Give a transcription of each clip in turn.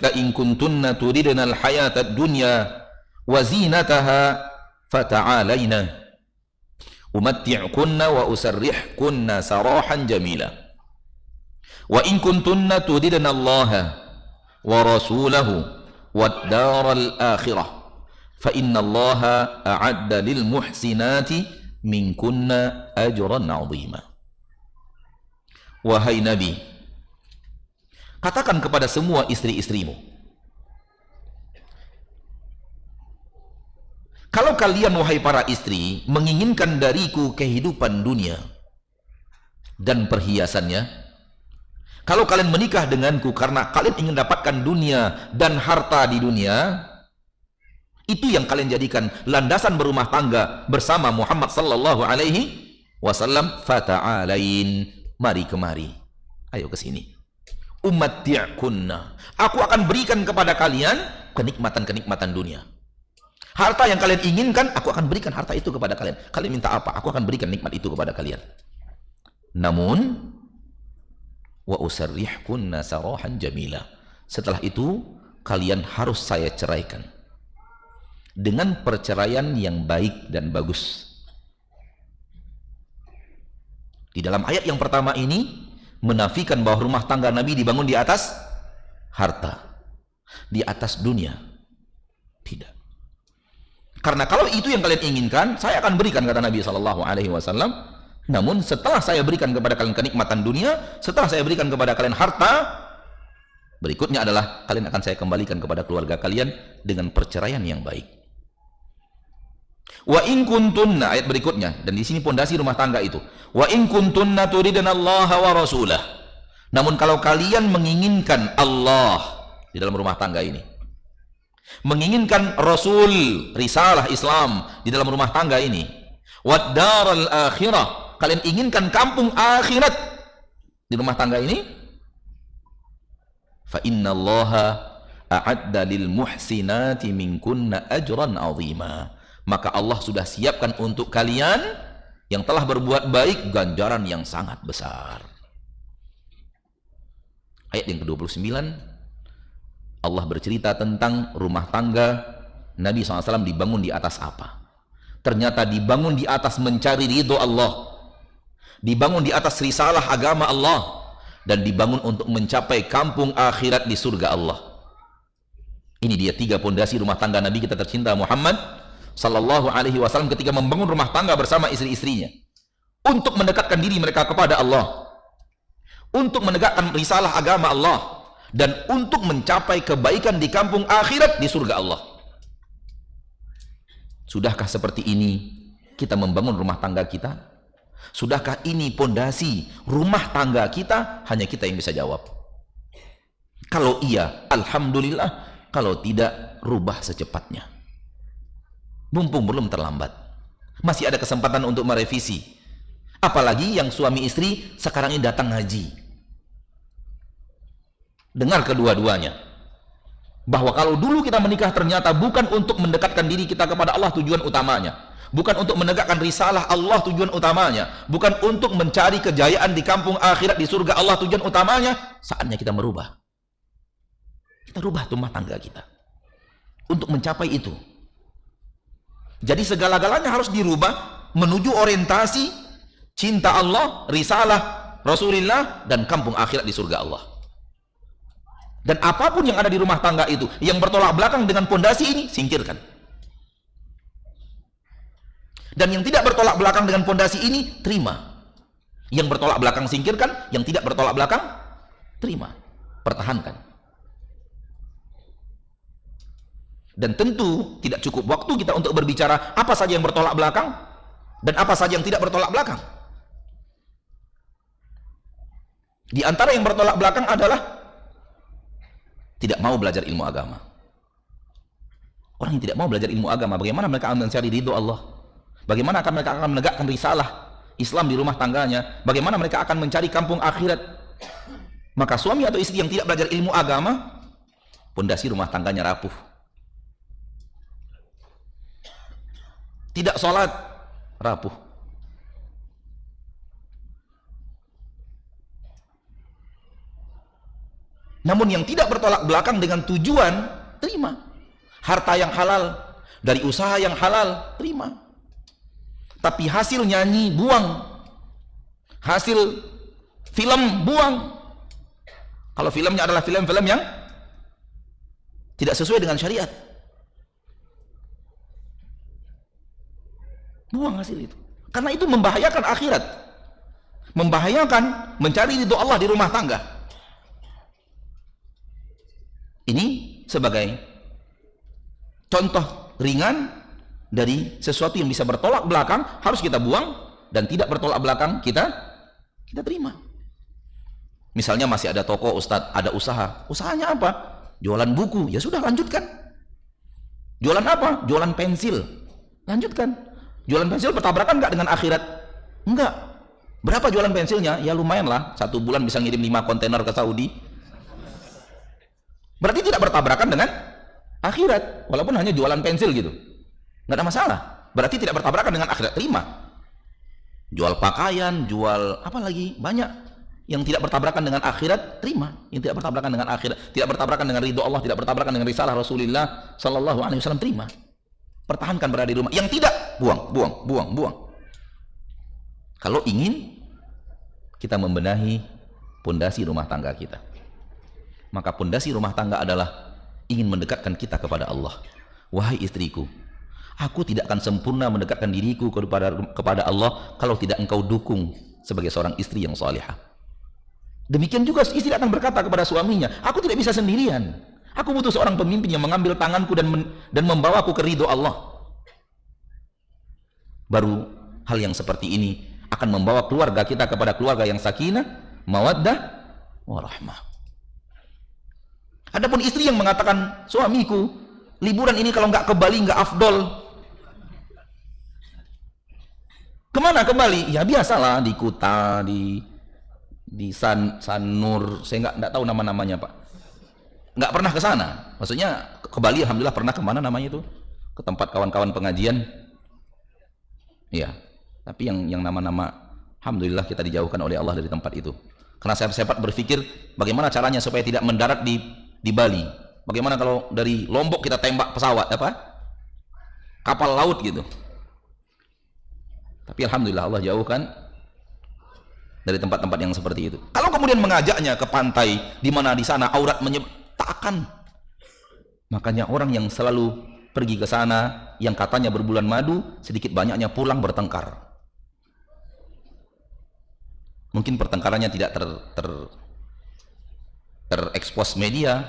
la in kuntunna turidna al-hayata ad-dunya wa zinataha fata'alaina umatti'kunna wa usarrihkunna sarahan jamila wa in kuntunna turidna Allah wa rasulahu wad daral akhirah fa inna Allah a'adda lil muhsinati minkunna ajran 'azima. Wahai Nabi, katakan kepada semua istri-istrimu, kalau kalian wahai para istri menginginkan dariku kehidupan dunia dan perhiasannya, kalau kalian menikah denganku karena kalian ingin dapatkan dunia dan harta di dunia, itu yang kalian jadikan landasan berumah tangga bersama Muhammad sallallahu alaihi wasallam, fata'alain, mari kemari, ayo ke sini. Umatti'kunna, aku akan berikan kepada kalian kenikmatan-kenikmatan dunia. Harta yang kalian inginkan, aku akan berikan harta itu kepada kalian. Kalian minta apa? Aku akan berikan nikmat itu kepada kalian. Namun, wa usarrihkunna sarahan jamila. Setelah itu, kalian harus saya ceraikan dengan perceraian yang baik dan bagus. Di dalam ayat yang pertama ini menafikan bahwa rumah tangga Nabi dibangun di atas harta, di atas dunia. Tidak. Karena kalau itu yang kalian inginkan, saya akan berikan, kata Nabi SAW. Namun setelah saya berikan kepada kalian kenikmatan dunia, setelah saya berikan kepada kalian harta, berikutnya adalah kalian akan saya kembalikan kepada keluarga kalian dengan perceraian yang baik. Wa in kuntunna, ayat berikutnya, dan di sini pondasi rumah tangga itu. Wa in kuntunna turidna Allah wa rasulah. Namun kalau kalian menginginkan Allah di dalam rumah tangga ini, menginginkan Rasul, risalah Islam di dalam rumah tangga ini, wad daral akhirah, kalian inginkan kampung akhirat di rumah tangga ini, fa innallaha a'adda lil muhsinati minkunna ajran 'azima. Maka Allah sudah siapkan untuk kalian yang telah berbuat baik ganjaran yang sangat besar. Ayat yang ke-29, Allah bercerita tentang rumah tangga Nabi SAW dibangun di atas apa? Ternyata dibangun di atas mencari ridho Allah, dibangun di atas risalah agama Allah, dan dibangun untuk mencapai kampung akhirat di surga Allah. Ini dia 3 pondasi rumah tangga Nabi kita tercinta Muhammad sallallahu alaihi wasallam ketika membangun rumah tangga bersama istri-istrinya, untuk mendekatkan diri mereka kepada Allah, untuk menegakkan risalah agama Allah, dan untuk mencapai kebaikan di kampung akhirat di surga Allah. Sudahkah seperti ini kita membangun rumah tangga kita? Sudahkah ini pondasi rumah tangga kita? Hanya kita yang bisa jawab. Kalau iya, alhamdulillah. Kalau tidak, rubah secepatnya. Mumpung belum terlambat, masih ada kesempatan untuk merevisi. Apalagi yang suami istri sekarang ini datang ngaji. Dengar kedua-duanya, bahwa kalau dulu kita menikah ternyata bukan untuk mendekatkan diri kita kepada Allah tujuan utamanya, bukan untuk menegakkan risalah Allah tujuan utamanya, bukan untuk mencari kejayaan di kampung akhirat di surga Allah tujuan utamanya. Saatnya kita merubah. Kita rubah rumah tangga kita untuk mencapai itu. Jadi segala-galanya harus dirubah menuju orientasi cinta Allah, risalah Rasulullah, dan kampung akhirat di surga Allah. Dan apapun yang ada di rumah tangga itu yang bertolak belakang dengan pondasi ini, singkirkan. Dan yang tidak bertolak belakang dengan pondasi ini, terima. Yang bertolak belakang singkirkan, yang tidak bertolak belakang terima, pertahankan. Dan tentu tidak cukup waktu kita untuk berbicara apa saja yang bertolak belakang dan apa saja yang tidak bertolak belakang. Di antara yang bertolak belakang adalah tidak mau belajar ilmu agama. Orang yang tidak mau belajar ilmu agama, bagaimana mereka akan mencari ridho Allah? Bagaimana mereka akan menegakkan risalah Islam di rumah tangganya? Bagaimana mereka akan mencari kampung akhirat? Maka suami atau istri yang tidak belajar ilmu agama, pondasi rumah tangganya rapuh. Tidak sholat, rapuh. Namun yang tidak bertolak belakang dengan tujuan, terima. Harta yang halal, dari usaha yang halal, terima. Tapi hasil nyanyi, buang. Hasil film, buang. Kalau filmnya adalah film-film yang tidak sesuai dengan syariat, buang hasil itu. Karena itu membahayakan akhirat, membahayakan mencari ridho Allah di rumah tangga. Ini sebagai contoh ringan dari sesuatu yang bisa bertolak belakang, harus kita buang, dan tidak bertolak belakang kita terima. Misalnya masih ada toko, Ustadz, ada usaha. Usahanya apa? Jualan buku. Ya sudah, lanjutkan. Jualan apa? Jualan pensil. Lanjutkan. Jualan pensil bertabrakan nggak dengan akhirat? Enggak. Berapa jualan pensilnya? Ya lumayan lah. 1 bulan bisa ngirim 5 kontainer ke Saudi. Berarti tidak bertabrakan dengan akhirat. Walaupun hanya jualan pensil gitu. Nggak ada masalah. Berarti tidak bertabrakan dengan akhirat. Terima. Jual pakaian, jual apa lagi? Banyak yang tidak bertabrakan dengan akhirat, terima. Yang tidak bertabrakan dengan akhirat, tidak bertabrakan dengan ridho Allah, tidak bertabrakan dengan risalah Rasulullah sallallahu alaihi wasallam, terima. Pertahankan berada di rumah. Yang tidak, buang. Kalau ingin kita membenahi pondasi rumah tangga kita, maka pondasi rumah tangga adalah ingin mendekatkan kita kepada Allah. Wahai istriku, aku tidak akan sempurna mendekatkan diriku kepada Allah kalau tidak engkau dukung sebagai seorang istri yang salihah. Demikian juga istri akan berkata kepada suaminya, aku tidak bisa sendirian. Aku butuh seorang pemimpin yang mengambil tanganku dan membawaku ke ridho Allah. Baru hal yang seperti ini akan membawa keluarga kita kepada keluarga yang sakinah, mawaddah, warahmah. Adapun istri yang mengatakan, suamiku, liburan ini kalau nggak ke Bali nggak afdol. Kemana ke Bali? Ya biasalah, di Kuta, di Sanur, saya nggak tahu nama-namanya Pak. Nggak pernah ke sana. Maksudnya ke Bali, alhamdulillah pernah. Kemana namanya itu? Ke tempat kawan-kawan pengajian. Iya. Tapi yang nama-nama, alhamdulillah kita dijauhkan oleh Allah dari tempat itu. Karena saya sempat berpikir bagaimana caranya supaya tidak mendarat di Bali. Bagaimana kalau dari Lombok kita tembak pesawat kapal laut gitu. Tapi alhamdulillah Allah jauhkan dari tempat-tempat yang seperti itu. Kalau kemudian mengajaknya ke pantai di mana di sana aurat tak akan. Makanya orang yang selalu pergi ke sana yang katanya berbulan madu, sedikit banyaknya pulang bertengkar. Mungkin pertengkarannya tidak terekspos media,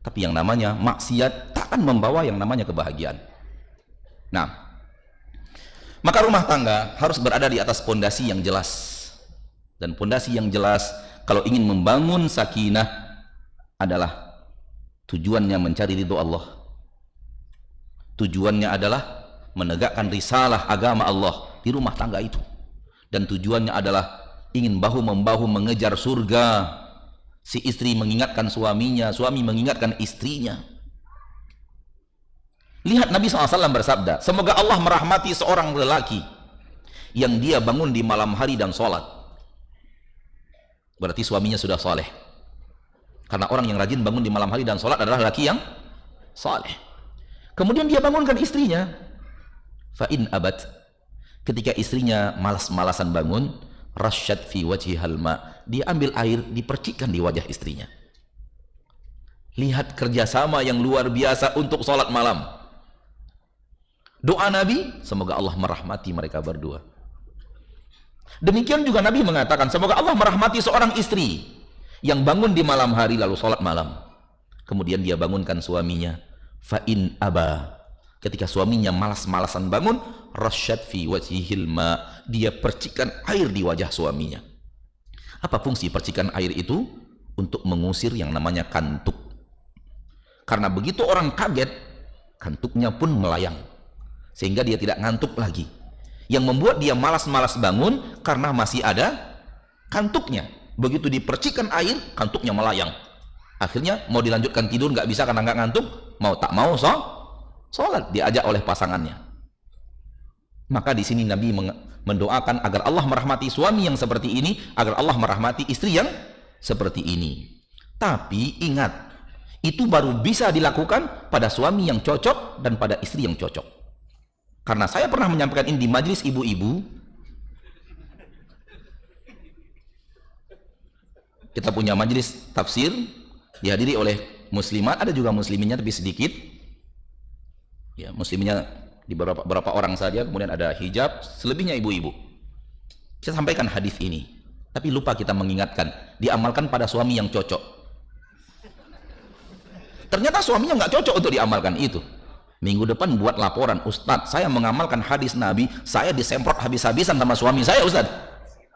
tapi yang namanya maksiat tak akan membawa yang namanya kebahagiaan. Nah, maka rumah tangga harus berada di atas pondasi yang jelas. Dan pondasi yang jelas kalau ingin membangun sakinah adalah tujuannya mencari ridho Allah. Tujuannya adalah menegakkan risalah agama Allah di rumah tangga itu. Dan tujuannya adalah ingin bahu-membahu mengejar surga. Si istri mengingatkan suaminya, suami mengingatkan istrinya. Lihat Nabi SAW bersabda, semoga Allah merahmati seorang lelaki yang dia bangun di malam hari dan sholat. Berarti suaminya sudah soleh. Karena orang yang rajin bangun di malam hari dan sholat adalah lelaki yang soleh. Kemudian dia bangunkan istrinya. Fa'in abad. Ketika istrinya malas-malasan bangun, rasyad fi wajhihal ma. Dia ambil air, dipercikkan di wajah istrinya. Lihat kerjasama yang luar biasa untuk sholat malam. Doa Nabi, semoga Allah merahmati mereka berdua. Demikian juga Nabi mengatakan, semoga Allah merahmati seorang istri yang bangun di malam hari lalu sholat malam. Kemudian dia bangunkan suaminya. Fa'in aba. Ketika suaminya malas-malasan bangun, rasyad fi wajhihil ma. Dia percikan air di wajah suaminya. Apa fungsi percikan air itu? Untuk mengusir yang namanya kantuk. Karena begitu orang kaget, kantuknya pun melayang. Sehingga dia tidak ngantuk lagi. Yang membuat dia malas-malas bangun karena masih ada kantuknya. Begitu dipercikan air, kantuknya melayang. Akhirnya mau dilanjutkan tidur nggak bisa karena nggak ngantuk, mau tak mau sholat diajak oleh pasangannya. Maka di sini Nabi mendoakan agar Allah merahmati suami yang seperti ini, agar Allah merahmati istri yang seperti ini. Tapi ingat, itu baru bisa dilakukan pada suami yang cocok dan pada istri yang cocok. Karena saya pernah menyampaikan ini di majelis ibu-ibu. Kita punya majelis tafsir, dihadiri oleh muslimat, ada juga musliminnya tapi sedikit. Ya, musliminnya di beberapa orang saja, kemudian ada hijab, selebihnya ibu-ibu. Saya sampaikan hadis ini, tapi lupa kita mengingatkan, diamalkan pada suami yang cocok. Ternyata suaminya nggak cocok untuk diamalkan itu. Minggu depan buat laporan, Ustadz, saya mengamalkan hadis Nabi, saya disemprot habis-habisan sama suami saya, Ustadz.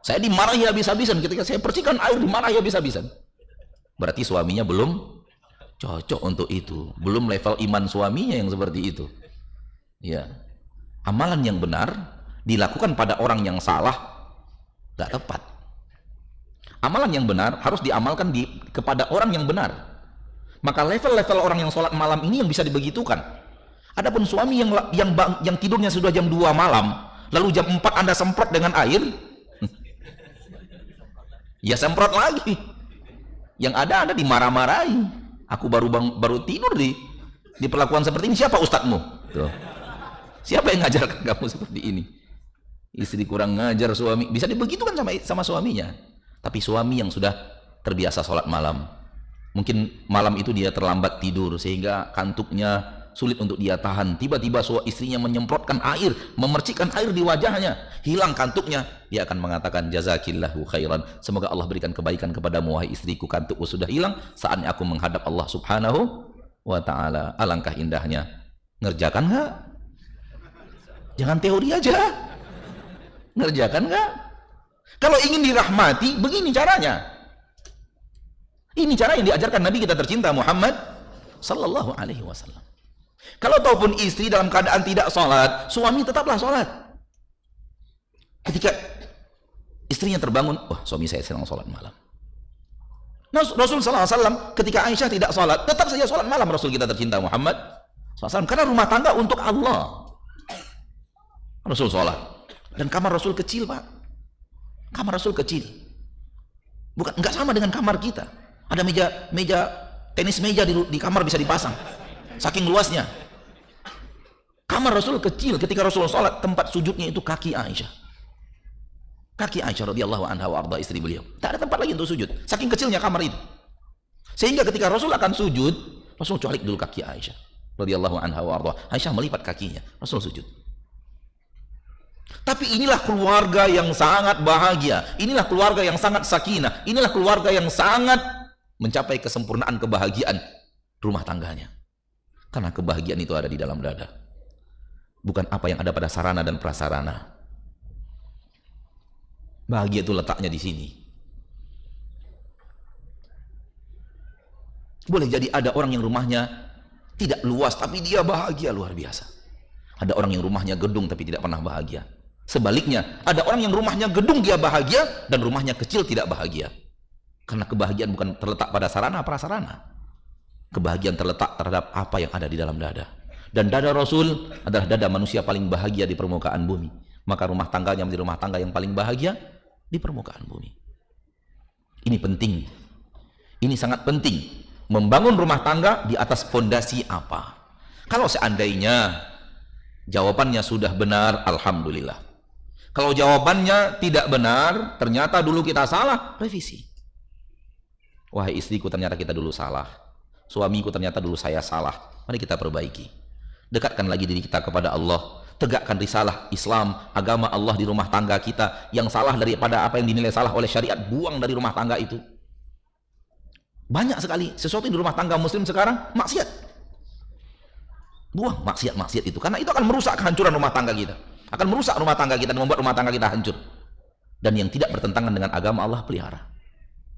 Saya dimarahi habis-habisan ketika saya bersihkan air, dimarahi habis-habisan. Berarti suaminya belum cocok untuk itu, belum level iman suaminya yang seperti itu. Ya, amalan yang benar dilakukan pada orang yang salah nggak tepat. Amalan yang benar harus diamalkan kepada orang yang benar. Maka level-level orang yang sholat malam ini yang bisa dibegitukan. Adapun suami yang tidurnya sudah jam 2 malam, lalu jam 4 Anda semprot dengan air, ya semprot lagi. Yang ada Anda dimarah-marahi. Aku baru tidur di perlakuan seperti ini. Siapa ustadzmu? Tuh. Siapa yang ngajarkan kamu seperti ini? Istri kurang ngajar suami. Bisa dibegitukan sama suaminya. Tapi suami yang sudah terbiasa sholat malam, mungkin malam itu dia terlambat tidur sehingga kantuknya sulit untuk dia tahan. Tiba-tiba istrinya menyemprotkan air, memercikkan air di wajahnya, hilang kantuknya. Dia akan mengatakan, jazakillahu khairan, semoga Allah berikan kebaikan kepadamu wahai istriku, kantukku sudah hilang, saatnya aku menghadap Allah subhanahu wa ta'ala. Alangkah indahnya. Ngerjakan nggak? Jangan teori aja. Ngerjakan nggak? Kalau ingin dirahmati, begini caranya. Ini cara yang diajarkan Nabi kita tercinta Muhammad sallallahu alaihi wasallam. Kalau ataupun istri dalam keadaan tidak sholat, suami tetaplah sholat. Ketika istrinya terbangun, wah suami saya sedang sholat malam. Nah, Rasul sallallahu alaihi wasallam ketika Aisyah tidak sholat, tetap saja sholat malam Rasul kita tercinta Muhammad sallallahu alaihi wasallam. Karena rumah tangga untuk Allah. Rasul sholat. Dan kamar Rasul kecil, Pak. Kamar Rasul kecil. Bukan, enggak sama dengan kamar kita. Ada tenis meja di kamar bisa dipasang. Saking luasnya. Kamar Rasul kecil. Ketika Rasul sholat, tempat sujudnya itu kaki Aisyah. Kaki Aisyah radhiyallahu anha wa arda, istri beliau. Tak ada tempat lagi untuk sujud. Saking kecilnya kamar itu. Sehingga ketika Rasul akan sujud, Rasul colik dulu kaki Aisyah radhiyallahu anha wa arda. Aisyah melipat kakinya. Rasul sujud. Tapi inilah keluarga yang sangat bahagia. Inilah keluarga yang sangat sakinah. Inilah keluarga yang sangat mencapai kesempurnaan kebahagiaan rumah tangganya. Karena kebahagiaan itu ada di dalam dada. Bukan apa yang ada pada sarana dan prasarana. Bahagia itu letaknya di sini. Boleh jadi ada orang yang rumahnya tidak luas tapi dia bahagia luar biasa. Ada orang yang rumahnya gedung tapi tidak pernah bahagia. Sebaliknya, ada orang yang rumahnya gedung dia bahagia dan rumahnya kecil tidak bahagia. Karena kebahagiaan bukan terletak pada sarana prasarana. Kebahagiaan terletak terhadap apa yang ada di dalam dada. Dan dada Rasul adalah dada manusia paling bahagia di permukaan bumi. Maka rumah tangganya menjadi rumah tangga yang paling bahagia di permukaan bumi. Ini penting. Ini sangat penting. Membangun rumah tangga di atas fondasi apa? Kalau seandainya jawabannya sudah benar, alhamdulillah. Kalau jawabannya tidak benar, ternyata dulu kita salah, revisi. Wahai istriku, ternyata kita dulu salah. Suamiku, ternyata dulu saya salah. Mari kita perbaiki. Dekatkan lagi diri kita kepada Allah. Tegakkan risalah Islam, agama Allah di rumah tangga kita. Yang salah daripada apa yang dinilai salah oleh syariat, buang dari rumah tangga itu. Banyak sekali sesuatu di rumah tangga muslim sekarang, maksiat. Buang maksiat-maksiat itu. Karena itu akan merusak kehancuran rumah tangga kita. Akan merusak rumah tangga kita dan membuat rumah tangga kita hancur. Dan yang tidak bertentangan dengan agama Allah pelihara.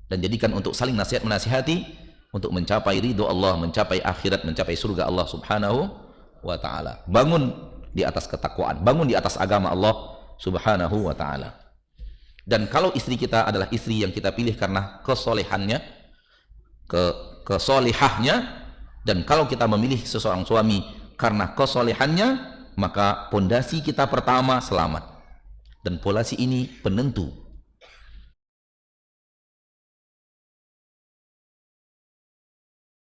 Dan jadikan untuk saling nasihat menasihati untuk mencapai ridho Allah, mencapai akhirat, mencapai surga Allah subhanahu wa ta'ala. Bangun di atas ketakwaan, bangun di atas agama Allah subhanahu wa ta'ala. Dan kalau istri kita adalah istri yang kita pilih karena kesolehannya, kesolehahnya, dan kalau kita memilih seseorang suami karena kesolehannya, maka pondasi kita pertama selamat. Dan pondasi ini penentu